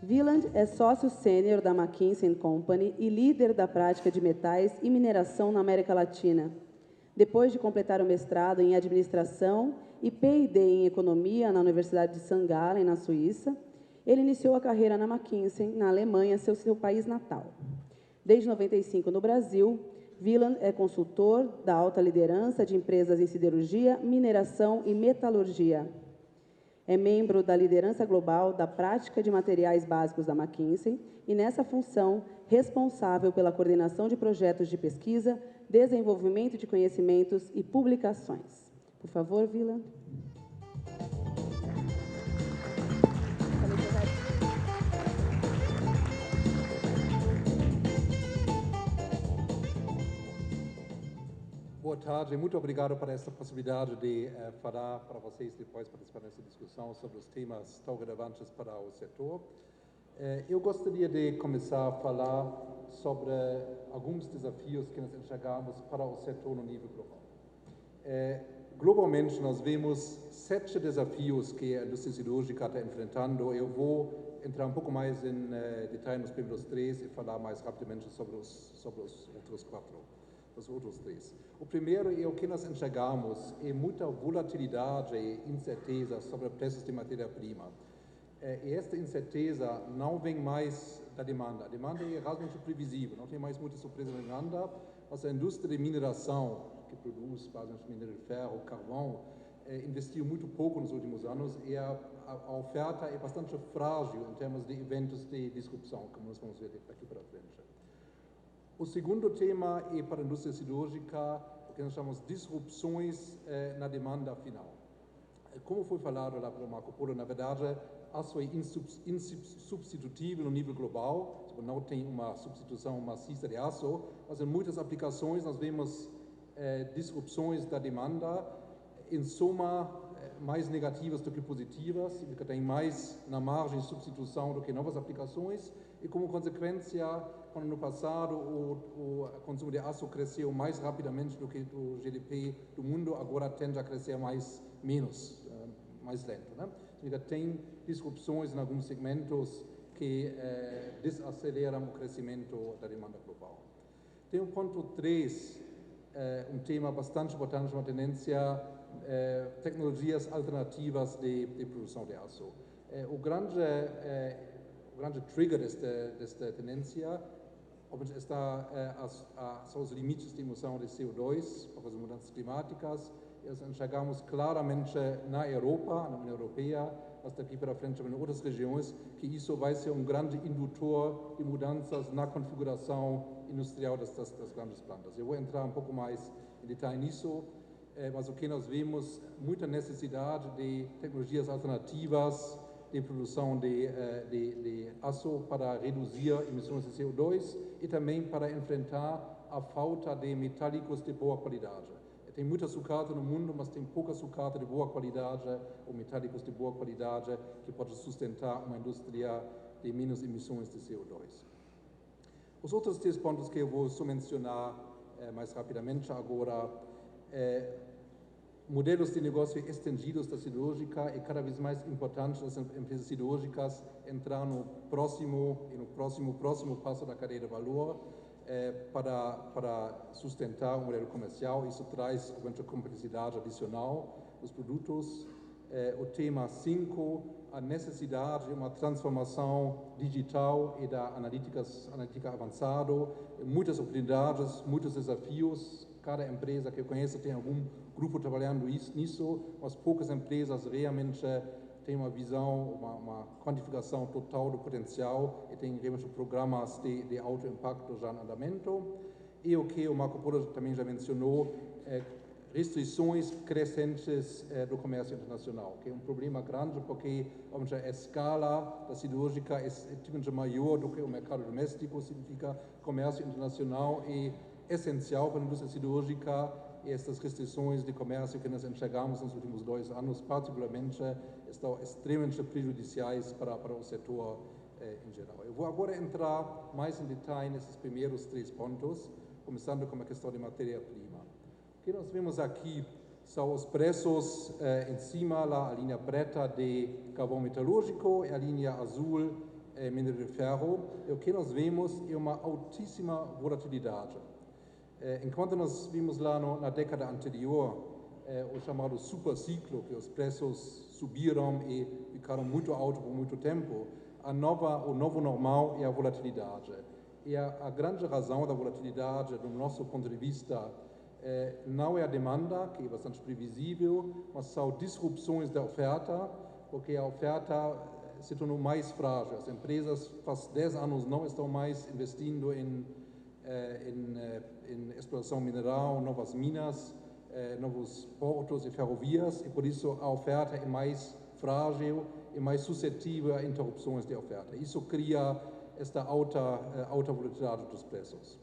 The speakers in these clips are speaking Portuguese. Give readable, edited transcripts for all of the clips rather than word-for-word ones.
Wieland é sócio sênior da McKinsey & Company e líder da prática de metais e mineração na América Latina. Depois de completar o mestrado em administração e PhD em economia na Universidade de St. Gallen, na Suíça, ele iniciou a carreira na McKinsey, na Alemanha, seu país natal. Desde 95 no Brasil, Wieland é consultor da alta liderança de empresas em siderurgia, mineração e metalurgia. É membro da liderança global da prática de materiais básicos da McKinsey e, nessa função, responsável pela coordenação de projetos de pesquisa, desenvolvimento de conhecimentos e publicações. Por favor, Wieland. Boa tarde, muito obrigado por esta possibilidade de falar para vocês depois participar dessa discussão sobre os temas tão relevantes para o setor. Eu gostaria de começar a falar sobre alguns desafios que nós enxergamos para o setor no nível global. Globalmente, nós vemos 7 desafios que a indústria siderúrgica está enfrentando. Eu vou entrar um pouco mais em detalhe nos primeiros 3 e falar mais rapidamente sobre os outros 4. Os outros 3. O primeiro é o que nós enxergamos, é muita volatilidade e incerteza sobre preços de matéria-prima. E esta incerteza não vem mais da demanda. A demanda é razoavelmente previsível, não tem mais muita surpresa na demanda, mas a indústria de mineração, que produz basicamente minério de ferro, carvão, investiu muito pouco nos últimos anos e a oferta é bastante frágil em termos de eventos de disrupção, como nós vamos ver daqui para frente. O segundo tema é para a indústria siderúrgica, o que nós chamamos de disrupções na demanda final. Como foi falado lá pelo Marco Polo, na verdade, aço é insubstituível no nível global, não tem uma substituição maciça de aço, mas em muitas aplicações nós vemos disrupções da demanda, em soma, mais negativas do que positivas, que tem mais na margem de substituição do que novas aplicações, e como consequência, quando no passado o consumo de aço cresceu mais rapidamente do que o GDP do mundo, agora tende a crescer mais lento. Né? Então, tem disrupções em alguns segmentos que desaceleram o crescimento da demanda global. Tem o ponto 3, um tema bastante importante, uma tendência, tecnologias alternativas de produção de aço. O grande trigger desta tendência são os limites de emissão de CO2 para as mudanças climáticas. Nós enxergamos claramente na Europa, na União Europeia, mas daqui para frente também em outras regiões, que isso vai ser um grande indutor de mudanças na configuração industrial das grandes plantas. Eu vou entrar um pouco mais em detalhe nisso, mas o que nós vemos, muita necessidade de tecnologias alternativas de produção de aço para reduzir emissões de CO2 e também para enfrentar a falta de metálicos de boa qualidade. Tem muita sucata no mundo, mas tem pouca sucata de boa qualidade ou metálicos de boa qualidade que pode sustentar uma indústria de menos emissões de CO2. Os outros 3 pontos que eu vou só mencionar mais rapidamente agora, modelos de negócio estendidos da siderúrgica, é cada vez mais importante as empresas siderúrgicas entrar no próximo passo da cadeia de valor para sustentar um modelo comercial. Isso traz muita complexidade adicional dos produtos. O tema 5, a necessidade de uma transformação digital e da analítica avançada, muitas oportunidades, muitos desafios. Cada empresa que eu conheço tem algum grupo trabalhando nisso, mas poucas empresas realmente têm uma visão, uma quantificação total do potencial e têm realmente programas de alto impacto já em andamento. E o que o Marco Polo também já mencionou, restrições crescentes do comércio internacional, que é um problema grande porque a escala da siderúrgica é tipicamente maior do que o mercado doméstico, significa comércio internacional e essencial para a indústria siderúrgica. E estas restrições de comércio que nós enxergamos nos últimos 2 anos, particularmente, estão extremamente prejudiciais para o setor em geral. Eu vou agora entrar mais em detalhe nesses primeiros 3 pontos, começando com a questão de matéria-prima. O que nós vemos aqui são os preços em cima, a linha preta de carvão metalúrgico e a linha azul minério de ferro, e o que nós vemos é uma altíssima volatilidade. Enquanto nós vimos lá na década anterior o chamado superciclo, que os preços subiram e ficaram muito altos por muito tempo, o novo normal é a volatilidade. E a grande razão da volatilidade, do nosso ponto de vista, não é a demanda, que é bastante previsível, mas são disrupções da oferta, porque a oferta se tornou mais frágil. As empresas, faz 10 anos, não estão mais investindo em exploração mineral, novas minas, novos portos e ferrovias, e por isso a oferta é mais frágil e mais suscetível a interrupções de oferta. Isso cria esta alta volatilidade dos preços.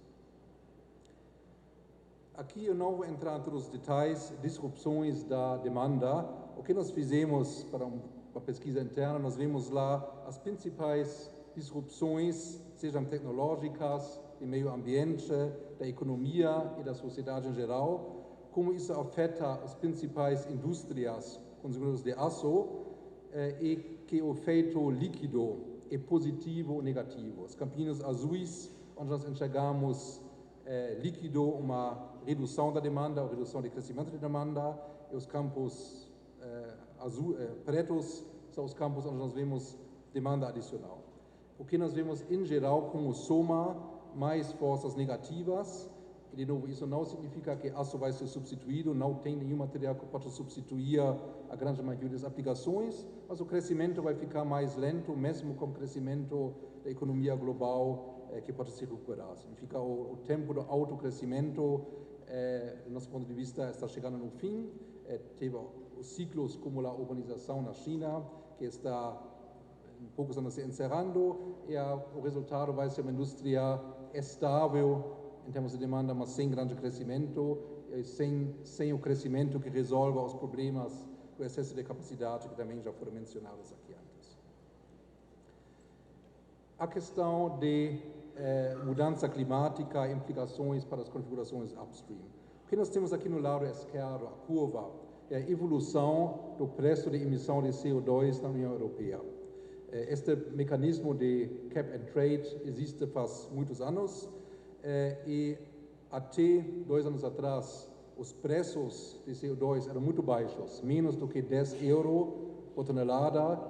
Aqui eu não vou entrar em todos os detalhes, disrupções da demanda. O que nós fizemos para uma pesquisa interna, nós vimos lá as principais disrupções, sejam tecnológicas, do meio ambiente, da economia e da sociedade em geral, como isso afeta as principais indústrias consumidoras de aço e que o efeito líquido é positivo ou negativo. Os campinhos azuis, onde nós enxergamos líquido, uma redução da demanda, ou redução do crescimento da demanda, e os campos pretos são os campos onde nós vemos demanda adicional. O que nós vemos em geral como soma mais forças negativas, e de novo, isso não significa que aço vai ser substituído, não tem nenhum material que pode substituir a grande maioria das aplicações, mas o crescimento vai ficar mais lento, mesmo com o crescimento da economia global que pode se recuperar. Significa o tempo do autocrescimento, do nosso ponto de vista, está chegando no fim. Teve os ciclos como a urbanização na China, que está poucos anos se encerrando, e o resultado vai ser uma indústria estável em termos de demanda, mas sem grande crescimento, sem o crescimento que resolva os problemas do excesso de capacidade, que também já foram mencionados aqui antes. A questão de mudança climática, implicações para as configurações upstream. O que nós temos aqui no lado esquerdo, a curva, é a evolução do preço de emissão de CO2 na União Europeia. Este mecanismo de cap and trade existe faz muitos anos, e até 2 anos atrás os preços de CO2 eram muito baixos, menos do que 10 € por tonelada,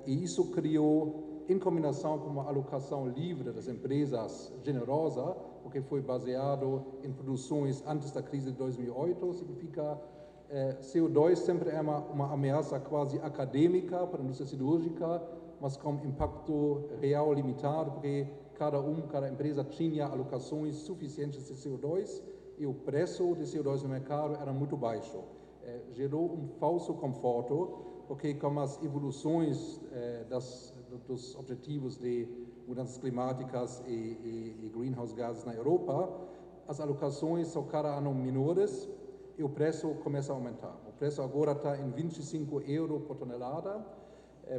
e isso criou, em combinação com uma alocação livre das empresas generosa, porque foi baseado em produções antes da crise de 2008, significa CO2 sempre é uma ameaça quase acadêmica para a indústria siderúrgica, mas com impacto real limitado, porque cada empresa tinha alocações suficientes de CO2 e o preço de CO2 no mercado era muito baixo. Gerou um falso conforto, porque com as evoluções dos objetivos de mudanças climáticas e greenhouse gases na Europa, as alocações são cada ano menores e o preço começa a aumentar. O preço agora está em 25 € por tonelada.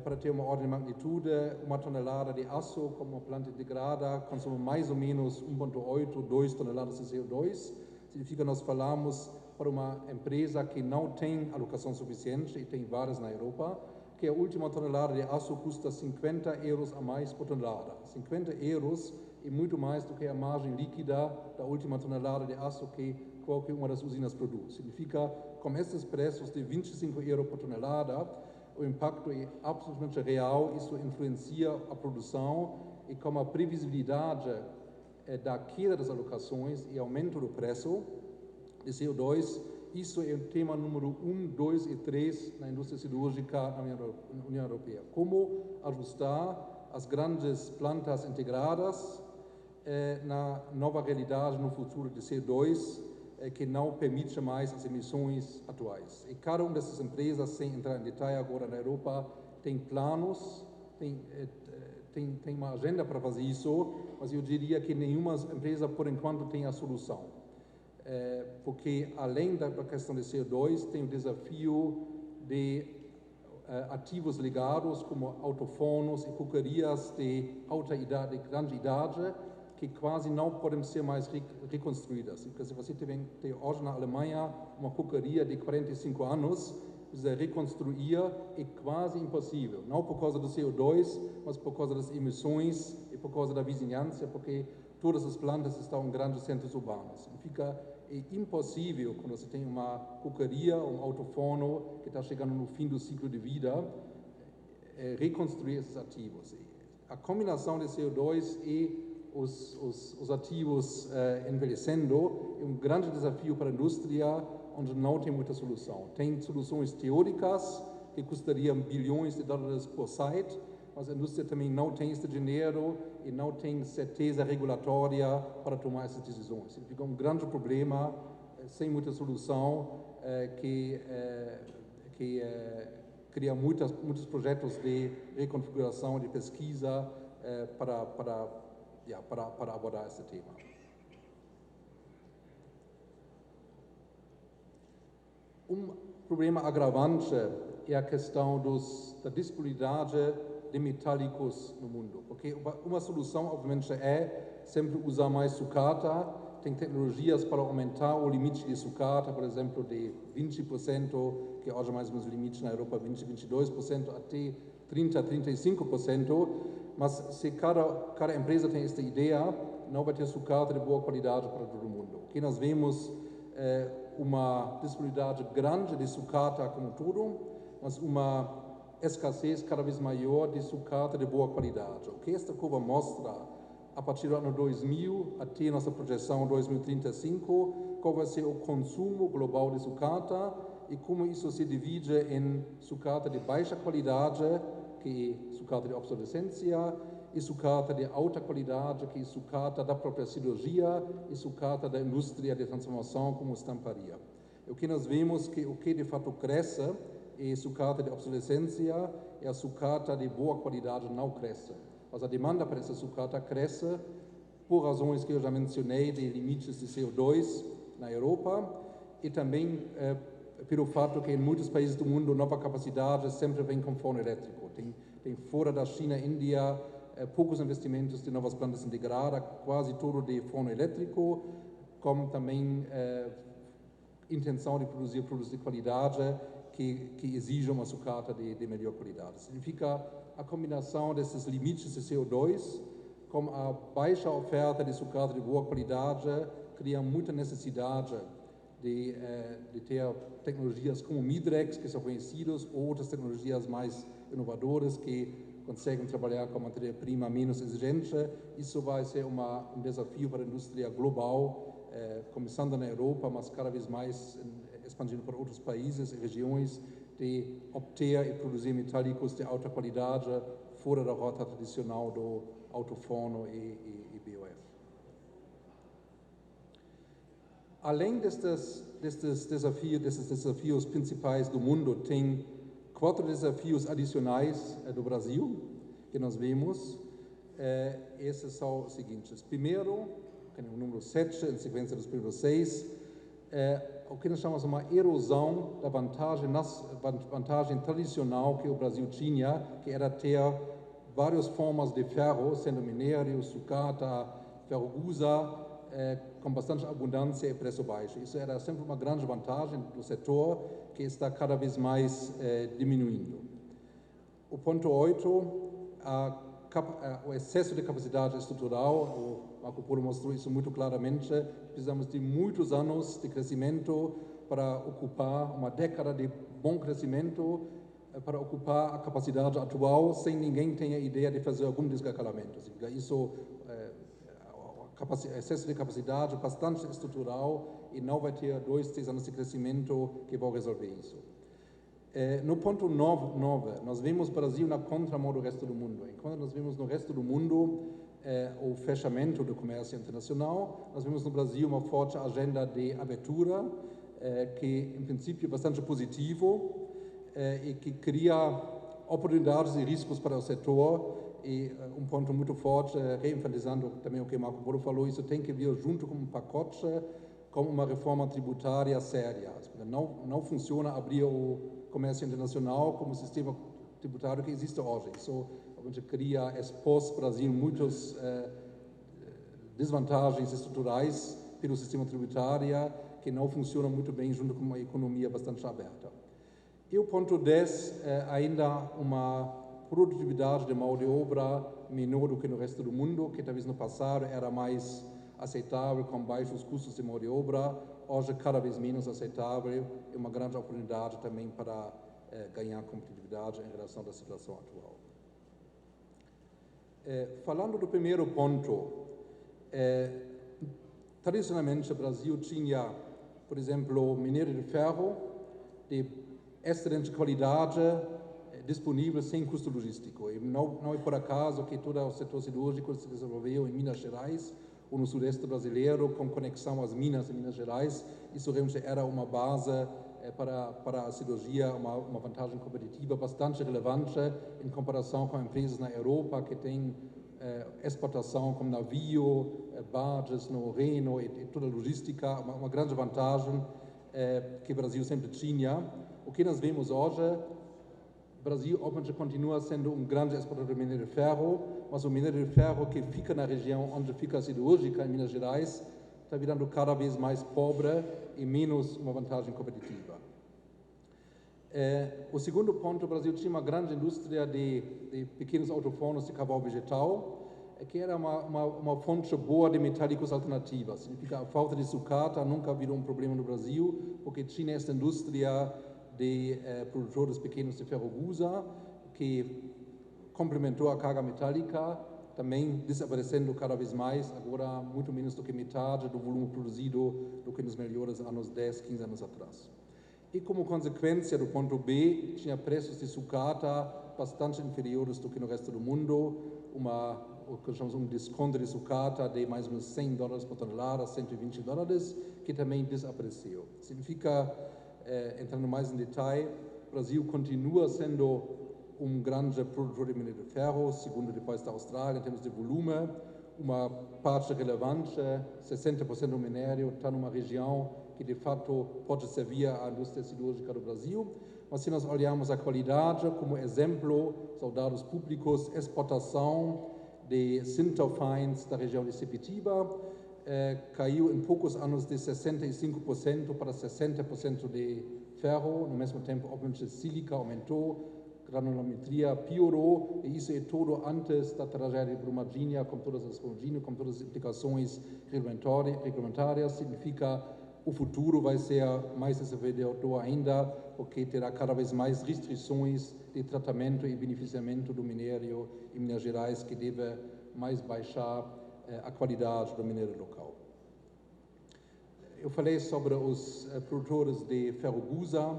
Para ter uma ordem de magnitude, uma tonelada de aço, como uma planta integrada, consome mais ou menos 1,8, 2 toneladas de CO2. Significa que nós falamos para uma empresa que não tem alocação suficiente, e tem várias na Europa, que a última tonelada de aço custa 50 € a mais por tonelada. 50 € é muito mais do que a margem líquida da última tonelada de aço que qualquer uma das usinas produz. Significa, com esses preços de 25 € por tonelada, o impacto é absolutamente real, isso influencia a produção, e com a previsibilidade da queda das alocações e aumento do preço de CO2, isso é o tema número 1, 2 e 3 na indústria siderúrgica na União Europeia. Como ajustar as grandes plantas integradas na nova realidade no futuro de CO2, que não permite mais as emissões atuais. E cada uma dessas empresas, sem entrar em detalhe agora na Europa, tem planos, tem uma agenda para fazer isso, mas eu diria que nenhuma empresa, por enquanto, tem a solução. Porque, além da questão de CO2, tem o desafio de ativos ligados, como autofornos e cucarias de alta idade, de grande idade, que quase não podem ser mais reconstruídas. Porque se você tem hoje na Alemanha uma cucaria de 45 anos, precisa reconstruir, é quase impossível. Não por causa do CO2, mas por causa das emissões e por causa da vizinhança, porque todas as plantas estão em grandes centros urbanos. É impossível, quando você tem uma cucaria, um autoforno que está chegando no fim do ciclo de vida, reconstruir esses ativos. A combinação de CO2 e os ativos envelhecendo é um grande desafio para a indústria, onde não tem muita solução. Tem soluções teóricas que custariam bilhões de dólares por site, mas a indústria também não tem esse dinheiro e não tem certeza regulatória para tomar essas decisões. Fica um grande problema, sem muita solução, que cria muitos projetos de reconfiguração, de pesquisa para abordar esse tema. Um problema agravante é a questão da disponibilidade de metálicos no mundo, porque uma solução, obviamente, é sempre usar mais sucata. Tem tecnologias para aumentar o limite de sucata, por exemplo, de 20%, que hoje é mais ou menos o limite na Europa, 22%, até 30%, 35%, mas se cada empresa tem esta ideia, não vai ter sucata de boa qualidade para todo mundo. O que nós vemos uma disponibilidade grande de sucata como todo, mas uma escassez cada vez maior de sucata de boa qualidade. O que esta curva mostra, a partir do ano 2000 até nossa projeção 2035, qual vai ser o consumo global de sucata e como isso se divide em sucata de baixa qualidade, que é sucata de obsolescência, e sucata de alta qualidade, que é sucata da própria cirurgia, e sucata da indústria de transformação, como estamparia. O que nós vemos que o que de fato cresce é sucata de obsolescência, e a sucata de boa qualidade não cresce. Mas a demanda para essa sucata cresce por razões que eu já mencionei, de limites de CO2 na Europa, e também pelo fato que em muitos países do mundo nova capacidade sempre vem com forno elétrico. Tem fora da China, Índia, poucos investimentos de novas plantas integradas, quase tudo de forno elétrico, como também intenção de produzir produtos de qualidade que exigem uma sucata de melhor qualidade. Significa a combinação desses limites de CO2 com a baixa oferta de sucata de boa qualidade cria muita necessidade de ter tecnologias como Midrex, que são conhecidas, ou outras tecnologias mais inovadoras que conseguem trabalhar com matéria-prima menos exigente. Isso vai ser um desafio para a indústria global, começando na Europa, mas cada vez mais expandindo para outros países e regiões, de obter e produzir metálicos de alta qualidade fora da rota tradicional do autoforno e BOF. Além desses desafios principais do mundo, tem 4 desafios adicionais do Brasil que nós vemos. Esses são os seguintes. Primeiro, o número 7, em sequência dos primeiros 6, o que nós chamamos de uma erosão da vantagem tradicional que o Brasil tinha, que era ter várias formas de ferro, sendo minério, sucata, ferro gusa, com bastante abundância e preço baixo. Isso era sempre uma grande vantagem do setor, que está cada vez mais diminuindo. O ponto 8, o excesso de capacidade estrutural, o Marco Polo mostrou isso muito claramente. Precisamos de muitos anos de crescimento para ocupar uma década de bom crescimento, para ocupar a capacidade atual, sem ninguém tenha ideia de fazer algum descarregamento. Isso excesso de capacidade bastante estrutural e não vai ter 2, 3 anos de crescimento que vão resolver isso. No ponto 9, nós vemos o Brasil na contramão do resto do mundo. Enquanto nós vemos no resto do mundo o fechamento do comércio internacional, nós vemos no Brasil uma forte agenda de abertura, que em princípio é bastante positivo e que cria oportunidades e riscos para o setor. E um ponto muito forte, reenfatizando também o que Marco Polo falou, isso tem que vir junto com um pacote, com uma reforma tributária séria. Não funciona abrir o comércio internacional como sistema tributário que existe hoje. Isso cria, expôs o Brasil muitas desvantagens estruturais pelo sistema tributário que não funciona muito bem junto com uma economia bastante aberta. E o ponto 10 é ainda uma produtividade de mão de obra menor do que no resto do mundo, que talvez no passado era mais aceitável, com baixos custos de mão de obra, hoje cada vez menos aceitável e uma grande oportunidade também para ganhar competitividade em relação à situação atual. Falando do primeiro ponto, tradicionalmente o Brasil tinha, por exemplo, minério de ferro de excelente qualidade disponível sem custo logístico. E não é por acaso que todo o setor siderúrgico se desenvolveu em Minas Gerais ou no sudeste brasileiro, com conexão às minas em Minas Gerais. Isso realmente era uma base para a siderurgia, uma vantagem competitiva bastante relevante em comparação com empresas na Europa que têm exportação como navio, barges no Reno e toda a logística, uma grande vantagem que o Brasil sempre tinha. O que nós vemos hoje, o Brasil obviamente continua sendo um grande exportador de minério de ferro, mas o minério de ferro que fica na região onde fica a siderúrgica, em Minas Gerais, está virando cada vez mais pobre e menos uma vantagem competitiva. O segundo ponto, o Brasil tinha uma grande indústria de pequenos autofornos de carvão vegetal, que era uma fonte boa de metálicos alternativos. Significa a falta de sucata nunca virou um problema no Brasil, porque tinha esta indústria de produtores pequenos de ferro-gusa, que complementou a carga metálica, também desaparecendo cada vez mais, agora muito menos do que metade do volume produzido do que nos melhores anos 10, 15 anos atrás. E como consequência do ponto B, tinha preços de sucata bastante inferiores do que no resto do mundo, o que chamamos desconto de sucata de mais ou menos $100 por tonelada, $120, que também desapareceu. Significa, entrando mais em detalhe, o Brasil continua sendo um grande produtor de minério de ferro, segundo depois da Austrália, em termos de volume, uma parte relevante, 60% do minério está numa região que de fato pode servir à indústria siderúrgica do Brasil. Mas se nós olharmos a qualidade, como exemplo, são dados públicos, exportação de Sinterfines da região de Sepetiba, caiu em poucos anos de 65% para 60% de ferro, no mesmo tempo, obviamente, sílica aumentou, granulometria piorou, e isso é tudo antes da tragédia de Brumadinho, com todas as implicações regulamentárias, significa o futuro vai ser mais desafiador ainda, porque terá cada vez mais restrições de tratamento e beneficiamento do minério em Minas Gerais, que deve mais baixar a qualidade do minério local. Eu falei sobre os produtores de ferro-gusa,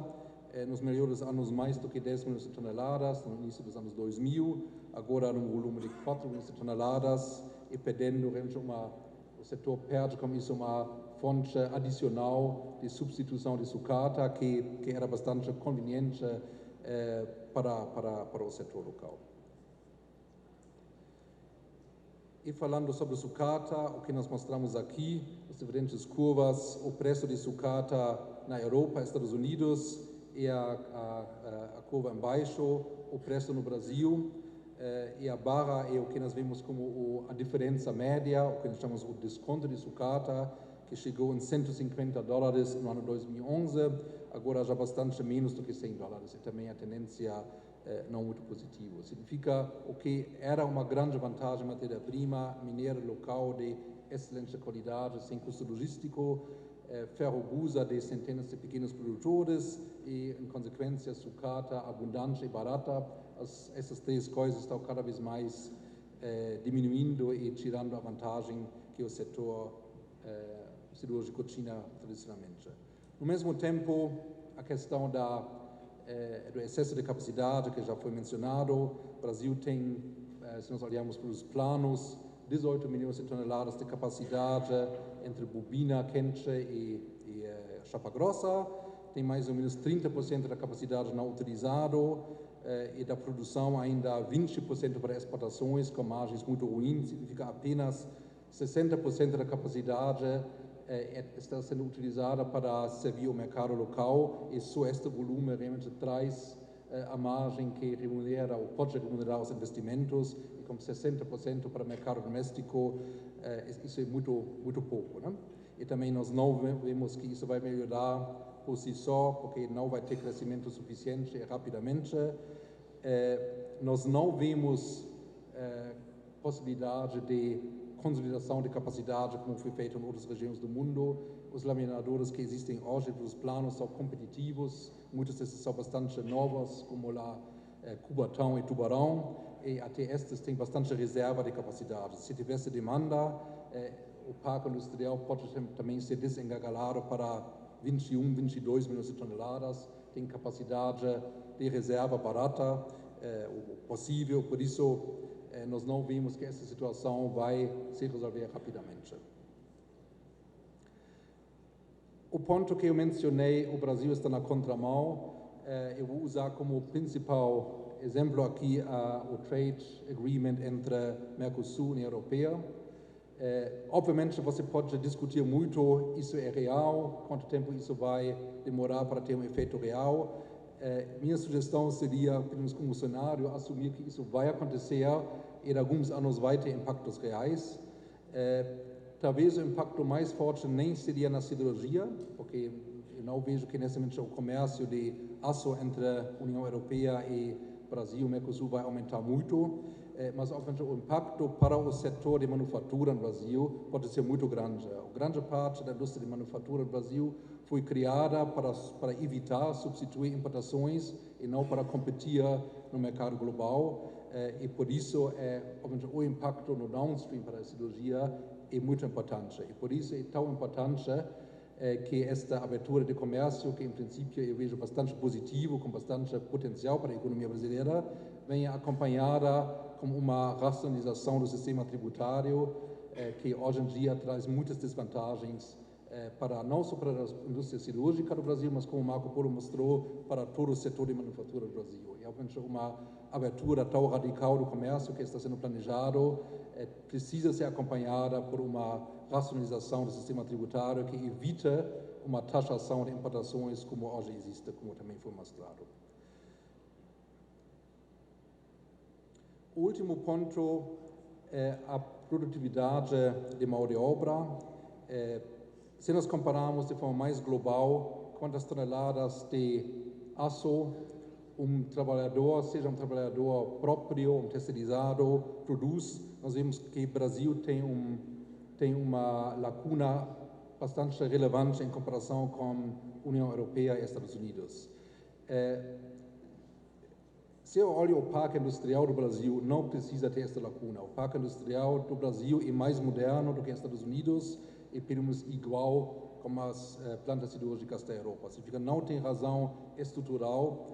nos melhores anos mais do que 10 milhões de toneladas, no início dos anos 2000, agora num volume de 4 milhões de toneladas, e perdendo realmente o setor perde com isso uma fonte adicional de substituição de sucata, que era bastante conveniente para o setor local. E falando sobre sucata, o que nós mostramos aqui, as diferentes curvas, o preço de sucata na Europa, Estados Unidos, e a curva embaixo, o preço no Brasil, e a barra é o que nós vemos como a diferença média, o que nós chamamos o desconto de sucata, que chegou em $150 no ano 2011, agora já bastante menos do que $100, e também a tendência não muito positiva. Significa o que era uma grande vantagem matéria-prima, minério local de excelente qualidade, sem custo logístico, ferro-gusa de centenas de pequenos produtores e, em consequência, sucata abundante e barata. Essas três coisas estão cada vez mais diminuindo e tirando a vantagem que o setor siderúrgico tinha tradicionalmente. No mesmo tempo, a questão do excesso de capacidade, que já foi mencionado, o Brasil tem, se nós olharmos para os planos, 18 milhões de toneladas de capacidade entre bobina, quente e chapa grossa, tem mais ou menos 30% da capacidade não utilizado e da produção ainda 20% para exportações com margens muito ruins, significa apenas 60% da capacidade está sendo utilizada para servir o mercado local, e só este volume realmente traz a margem que remunera ou pode remunerar os investimentos, e com 60% para o mercado doméstico, isso é muito pouco, né? E também nós não vemos que isso vai melhorar por si só, porque não vai ter crescimento suficiente rapidamente. Nós não vemos possibilidade de consolidação de capacidade, como foi feito em outras regiões do mundo. Os laminadores que existem hoje, os planos são competitivos, muitos desses são bastante novos, como lá Cubatão e Tubarão, e até estes têm bastante reserva de capacidade. Se tivesse demanda, o parque industrial pode também ser desengagalado para 21, 22 milhões de toneladas, tem capacidade de reserva barata, possível, por isso nós não vemos que essa situação vai se resolver rapidamente. O ponto que eu mencionei, o Brasil está na contramão, eu vou usar como principal exemplo aqui o Trade Agreement entre Mercosul e União Europeia. Obviamente você pode discutir muito, isso é real, quanto tempo isso vai demorar para ter um efeito real. Minha sugestão seria, pelo menos como cenário, assumir que isso vai acontecer e em alguns anos vai ter impactos reais. Talvez o impacto mais forte nem seria na siderurgia, porque eu não vejo que nesse momento o comércio de aço entre a União Europeia e Brasil e Mercosul vai aumentar muito, mas obviamente o impacto para o setor de manufatura no Brasil pode ser muito grande. A grande parte da indústria de manufatura no Brasil foi criada para evitar substituir importações e não para competir no mercado global, e por isso obviamente o impacto no downstream para a siderurgia é muito importante. E por isso é tão importante que esta abertura de comércio, que em princípio eu vejo bastante positivo, com bastante potencial para a economia brasileira, venha acompanhada com uma racionalização do sistema tributário, que hoje em dia traz muitas desvantagens não só para a indústria cirúrgica do Brasil, mas como o Marco Polo mostrou, para todo o setor de manufatura do Brasil. E obviamente uma abertura tão radical do comércio que está sendo planejado precisa ser acompanhada por uma racionalização do sistema tributário que evite uma taxação de importações como hoje existe, como também foi mostrado. O último ponto é a produtividade de mão de obra. Se nós compararmos de forma mais global quantas toneladas de aço trabalhador, seja um trabalhador próprio, terceirizado, produz, nós vemos que o Brasil tem uma lacuna bastante relevante em comparação com a União Europeia e Estados Unidos. Se eu olho o parque industrial do Brasil, não precisa ter essa lacuna. O parque industrial do Brasil é mais moderno do que os Estados Unidos e pelo menos igual como as plantas cirúrgicas da Europa. Significa não tem razão estrutural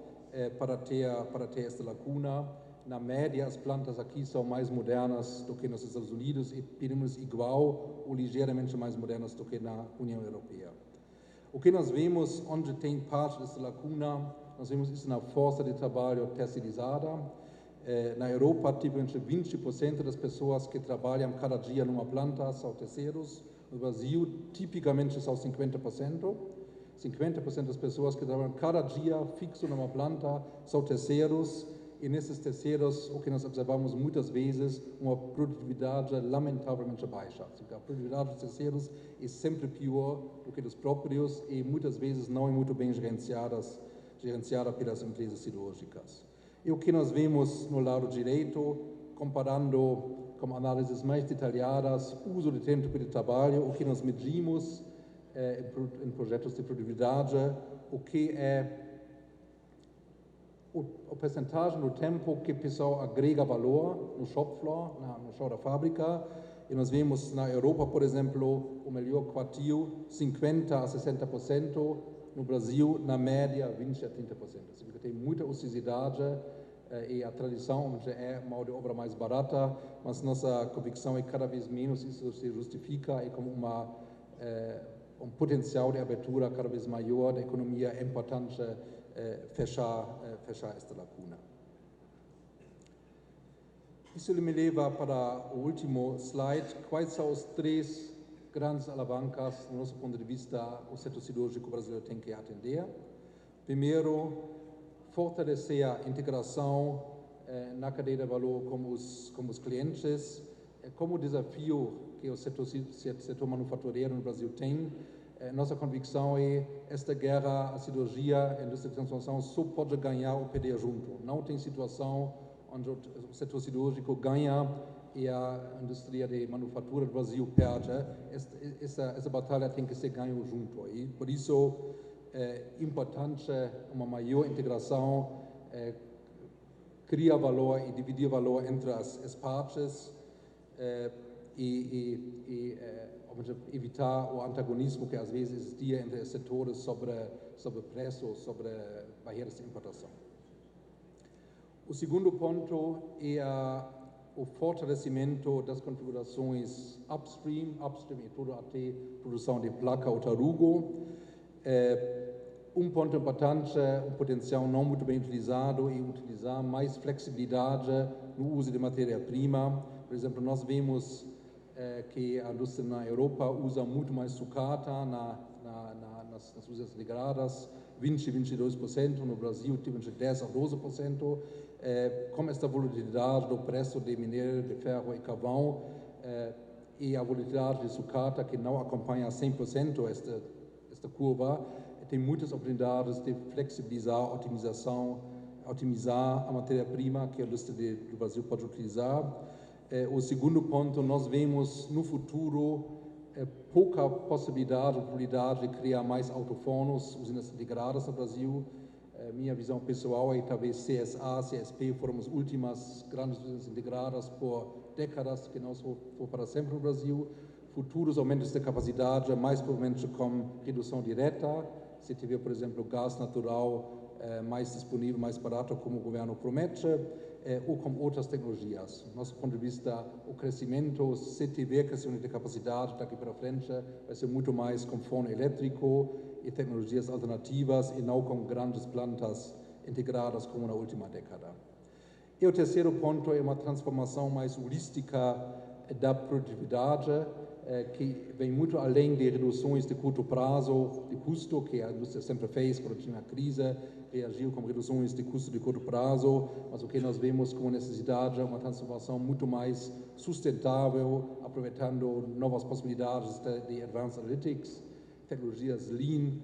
para ter esta lacuna. Na média, as plantas aqui são mais modernas do que nos Estados Unidos e pelo menos igual ou ligeiramente mais modernas do que na União Europeia. O que nós vemos onde tem parte dessa lacuna, nós vemos isso na força de trabalho terceirizada. Na Europa, tipicamente 20% das pessoas que trabalham cada dia numa planta são terceiros. No Brasil, tipicamente são 50%. 50% das pessoas que trabalham cada dia fixo numa planta são terceiros. E nesses terceiros, o que nós observamos muitas vezes, uma produtividade lamentavelmente baixa. A produtividade dos terceiros é sempre pior do que dos próprios e muitas vezes não é muito bem gerenciada pelas empresas cirúrgicas. E o que nós vemos no lado direito, comparando com análises mais detalhadas, uso de tempo de trabalho, o que nós medimos em projetos de produtividade, o que é a percentagem do tempo que o pessoal agrega valor no shop floor, no chão da fábrica. E nós vemos na Europa, por exemplo, o melhor quartil, 50% a 60%, no Brasil, na média, 20% a 30%. Significa que tem muita ociosidade e a tradição é mão de obra mais barata, mas nossa convicção é que cada vez menos isso se justifica e como um potencial de abertura cada vez maior da economia é importante fechar esta lacuna. Isso me leva para o último slide. Quais são os três grandes alavancas, do nosso ponto de vista, o setor cirúrgico brasileiro tem que atender? Primeiro, fortalecer a integração na cadeia de valor com os clientes. Como desafio que o setor manufatureiro no Brasil tem, Nossa convicção é esta guerra, a cirurgia, a indústria de transformação só pode ganhar ou perder junto. Não tem situação onde o setor cirúrgico ganha e a indústria de manufatura do Brasil perde. Essa batalha tem que ser ganha junto. E por isso é importante uma maior integração, criar valor e dividir valor entre as partes evitar o antagonismo que às vezes existia entre os setores sobre preço, sobre barreiras de importação. O segundo ponto é o fortalecimento das configurações upstream e tudo até produção de placa ou tarugo. Ponto importante, potencial não muito bem utilizado é utilizar mais flexibilidade no uso de matéria-prima. Por exemplo, nós vemos que a indústria na Europa usa muito mais sucata nas usinas integradas, 22%, no Brasil de 10% a 12%. Com esta volatilidade do preço de minério de ferro e carvão e a volatilidade de sucata que não acompanha 100% esta curva, tem muitas oportunidades de flexibilizar, otimizar a matéria-prima que a indústria do Brasil pode utilizar. O segundo ponto, nós vemos no futuro pouca possibilidade de criar mais autofornos, usinas integradas no Brasil. Minha visão pessoal é que talvez CSA, CSP foram as últimas grandes usinas integradas por décadas, que não for para sempre no Brasil. Futuros aumentos de capacidade, mais provavelmente com redução direta. Se tiver, por exemplo, gás natural mais disponível, mais barato, como o governo promete, ou com outras tecnologias. Do nosso ponto de vista, o crescimento, se tiver crescimento de capacidade daqui para frente, vai ser muito mais com forno elétrico e tecnologias alternativas e não com grandes plantas integradas como na última década. E o terceiro ponto é uma transformação mais holística da produtividade, que vem muito além de reduções de curto prazo de custo, que a indústria sempre fez quando tinha a crise, reagiu com reduções de custo de curto prazo, mas o que nós vemos como necessidade é uma transformação muito mais sustentável, aproveitando novas possibilidades de Advanced Analytics, tecnologias Lean,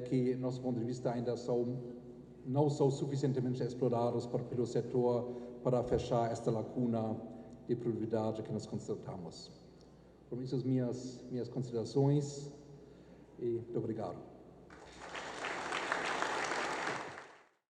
que, do nosso ponto de vista, ainda não são suficientemente exploradas pelo setor para fechar esta lacuna de produtividade que nós constatamos. Por isso, as minhas considerações e muito obrigado.